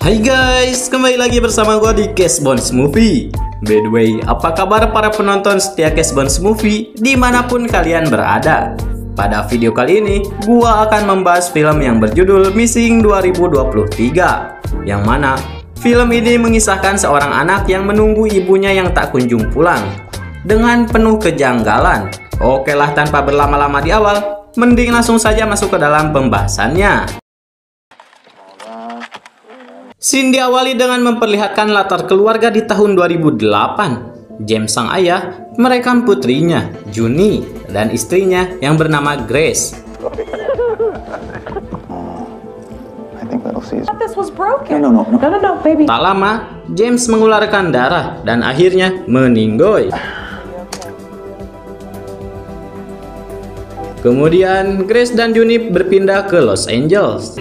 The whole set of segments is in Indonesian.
Hai guys, kembali lagi bersama gue di Cashbones Movie. By the way, apa kabar para penonton setia Cashbones Movie dimanapun kalian berada? Pada video kali ini, gue akan membahas film yang berjudul Missing 2023, yang mana film ini mengisahkan seorang anak yang menunggu ibunya yang tak kunjung pulang dengan penuh kejanggalan. Oke lah, tanpa berlama-lama di awal, mending langsung saja masuk ke dalam pembahasannya. Scene diawali dengan memperlihatkan latar keluarga di tahun 2008. James sang ayah merekam putrinya, Juni, dan istrinya yang bernama Grace. Tak lama, James mengeluarkan darah dan akhirnya meninggoy. Kemudian Grace dan Juni berpindah ke Los Angeles.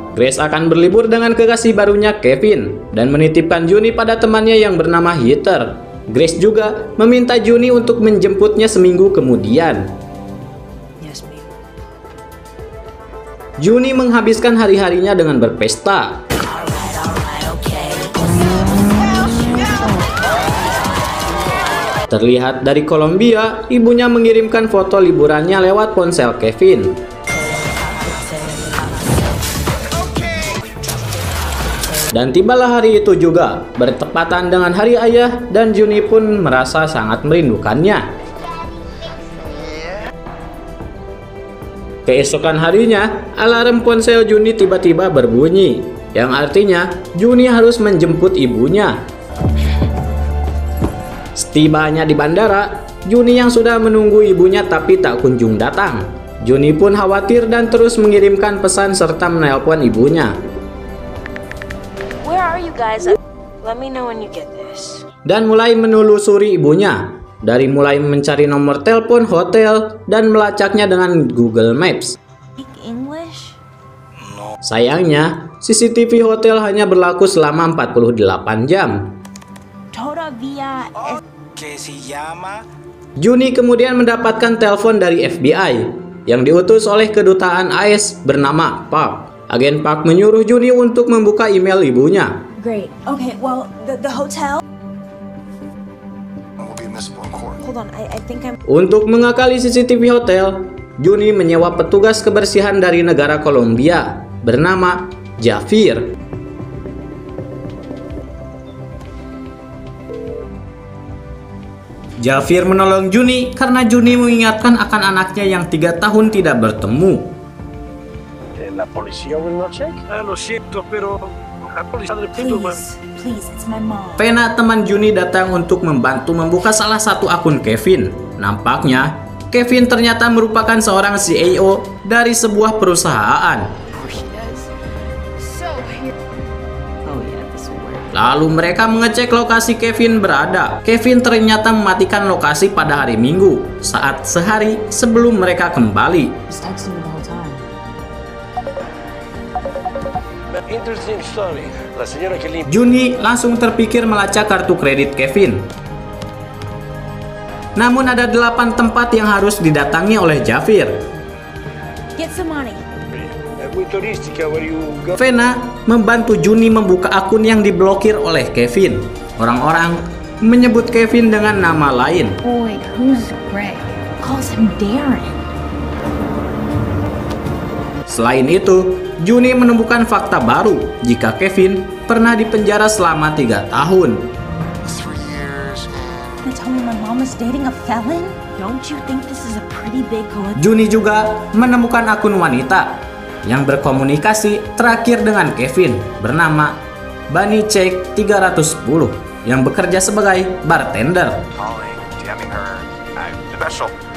Grace akan berlibur dengan kekasih barunya Kevin dan menitipkan Juni pada temannya yang bernama Heather. Grace juga meminta Juni untuk menjemputnya seminggu kemudian. Juni menghabiskan hari-harinya dengan berpesta. Terlihat dari Kolombia, ibunya mengirimkan foto liburannya lewat ponsel Kevin. Dan tibalah hari itu juga, bertepatan dengan hari ayah, dan Juni pun merasa sangat merindukannya. Keesokan harinya, alarm ponsel Juni tiba-tiba berbunyi, yang artinya Juni harus menjemput ibunya. Setibanya di bandara, Juni yang sudah menunggu ibunya tapi tak kunjung datang. Juni pun khawatir dan terus mengirimkan pesan serta menelpon ibunya. Dan mulai menelusuri ibunya, dari mulai mencari nomor telepon hotel dan melacaknya dengan Google Maps. Sayangnya, CCTV hotel hanya berlaku selama 48 jam. Juni kemudian mendapatkan telepon dari FBI yang diutus oleh kedutaan AS bernama Park. Agen Park menyuruh Juni untuk membuka email ibunya. Great. Okay, well, the hotel. Hold on, I think I'm. Untuk mengakali CCTV hotel, Juni menyewa petugas kebersihan dari negara Kolombia bernama Javier. Javier menolong Juni karena Juni mengingatkan akan anaknya yang 3 tahun tidak bertemu. La policía will not check. Lo siento, pero Please, it's my mom. Vena, teman Juni, datang untuk membantu membuka salah satu akun Kevin. Nampaknya, Kevin ternyata merupakan seorang CEO dari sebuah perusahaan. Lalu mereka mengecek lokasi Kevin berada. Kevin ternyata mematikan lokasi pada hari Minggu, saat sehari sebelum mereka kembali. Juni langsung terpikir melacak kartu kredit Kevin. Namun ada 8 tempat yang harus didatangi oleh Javier. Vena membantu Juni membuka akun yang diblokir oleh Kevin. Orang-orang menyebut Kevin dengan nama lain. Wait, who's Greg? Calls him Darren. Selain itu, Juni menemukan fakta baru jika Kevin pernah dipenjara selama 3 tahun. Juni juga menemukan akun wanita yang berkomunikasi terakhir dengan Kevin bernama Bunny Check 310 yang bekerja sebagai bartender.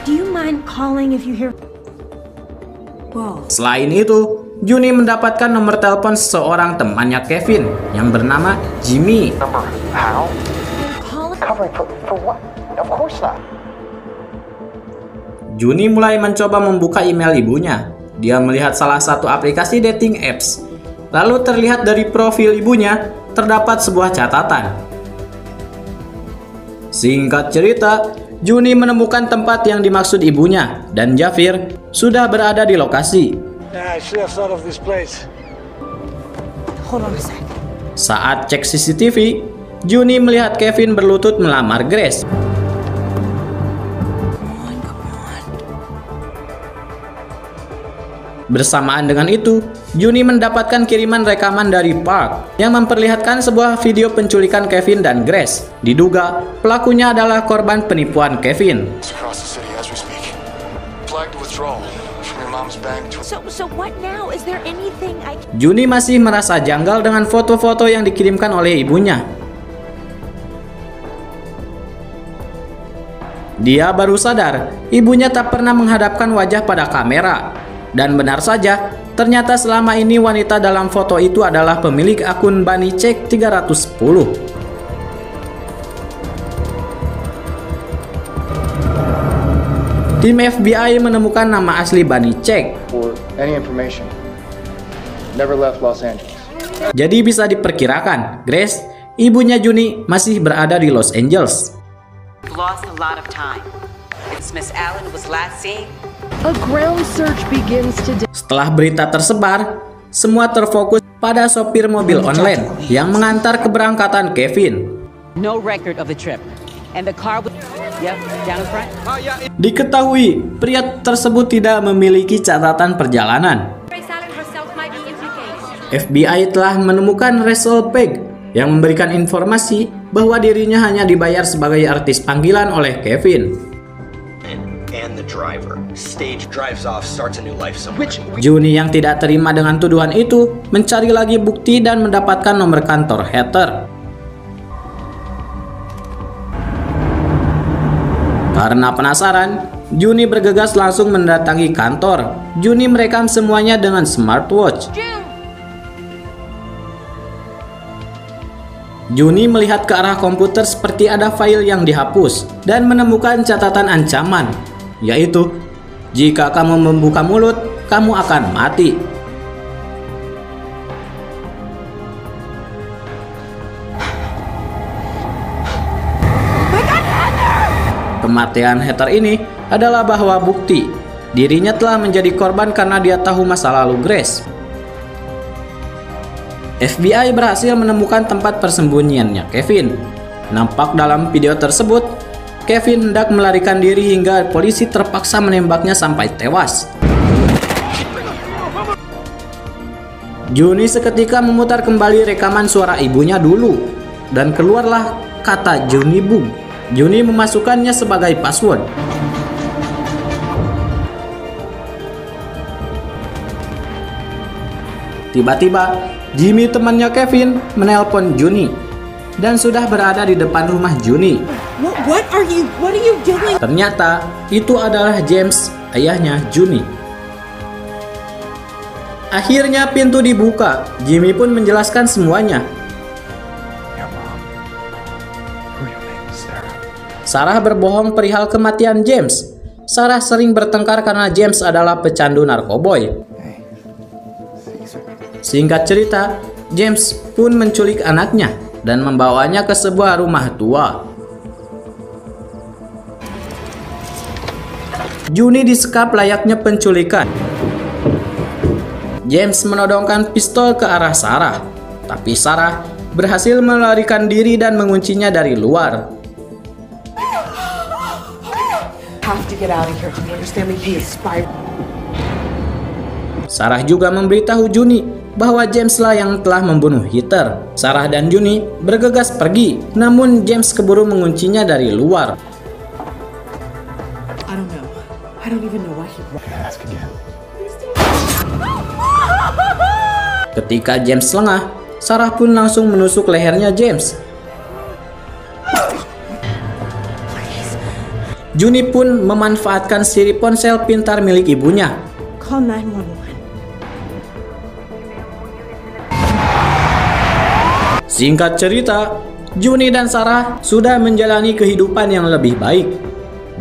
Do you mind calling if you hear? Selain itu, Juni mendapatkan nomor telepon seseorang temannya Kevin yang bernama Jimmy. Juni mulai mencoba membuka email ibunya. Dia melihat salah satu aplikasi dating apps. Lalu terlihat dari profil ibunya terdapat sebuah catatan. Singkat cerita, Juni menemukan tempat yang dimaksud ibunya dan Javier sudah berada di lokasi. Yeah, I should have thought of this place. Hold on a sec. Saat cek CCTV, Juni melihat Kevin berlutut melamar Grace. Bersamaan dengan itu, Juni mendapatkan kiriman rekaman dari Park yang memperlihatkan sebuah video penculikan Kevin dan Grace. Diduga, pelakunya adalah korban penipuan Kevin. So what now? Is there anything I can... Juni masih merasa janggal dengan foto-foto yang dikirimkan oleh ibunya. Dia baru sadar, ibunya tak pernah menghadapkan wajah pada kamera. Dan benar saja, ternyata selama ini wanita dalam foto itu adalah pemilik akun Bunny Check 310. Tim FBI menemukan nama asli Bunny Check. Jadi bisa diperkirakan, Grace, ibunya Juni, masih berada di Los Angeles. Lost a lot of time. Miss Allen was last seen. A ground search begins today. Setelah berita tersebar, semua terfokus pada sopir mobil online yang mengantar keberangkatan Kevin. No record of the trip. And the car was down in front. Diketahui, pria tersebut tidak memiliki catatan perjalanan. FBI telah menemukan Russell Pegg yang memberikan informasi bahwa dirinya hanya dibayar sebagai artis panggilan oleh Kevin. Juni yang tidak terima dengan tuduhan itu mencari lagi bukti dan mendapatkan nomor kantor Heather. Karena penasaran, Juni bergegas langsung mendatangi kantor. Juni merekam semuanya dengan smartwatch. Juni melihat ke arah komputer seperti ada file yang dihapus dan menemukan catatan ancaman, yaitu, jika kamu membuka mulut, kamu akan mati. Kematian Heather ini adalah bahwa bukti dirinya telah menjadi korban karena dia tahu masa lalu Grace. FBI berhasil menemukan tempat persembunyiannya Kevin. Nampak dalam video tersebut, Kevin hendak melarikan diri hingga polisi terpaksa menembaknya sampai tewas. Juni seketika memutar kembali rekaman suara ibunya dulu dan keluarlah kata Juni Bug. Juni memasukkannya sebagai password. Tiba-tiba, Jimmy temannya Kevin menelpon Juni dan sudah berada di depan rumah Juni. What are you doing? Ternyata itu adalah James, ayahnya Juni. Akhirnya pintu dibuka. Jimmy pun menjelaskan semuanya. Sarah berbohong perihal kematian James. Sarah sering bertengkar karena James adalah pecandu narkoboy. Singkat cerita, James pun menculik anaknya dan membawanya ke sebuah rumah tua. Juni disekap layaknya penculikan. James menodongkan pistol ke arah Sarah, tapi Sarah berhasil melarikan diri dan menguncinya dari luar. Sarah juga memberitahu Juni bahwa James lah yang telah membunuh Heather. Sarah dan Juni bergegas pergi, namun James keburu menguncinya dari luar. Ketika James lengah, Sarah pun langsung menusuk lehernya James. Juni pun memanfaatkan sirip ponsel pintar milik ibunya. Call 911. Singkat cerita, Juni dan Sarah sudah menjalani kehidupan yang lebih baik.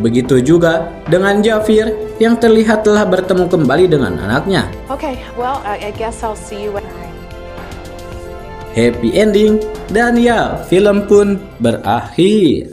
Begitu juga dengan Javier yang terlihat telah bertemu kembali dengan anaknya. Okay, well, I guess I'll see you. Happy ending, dan ya, film pun berakhir.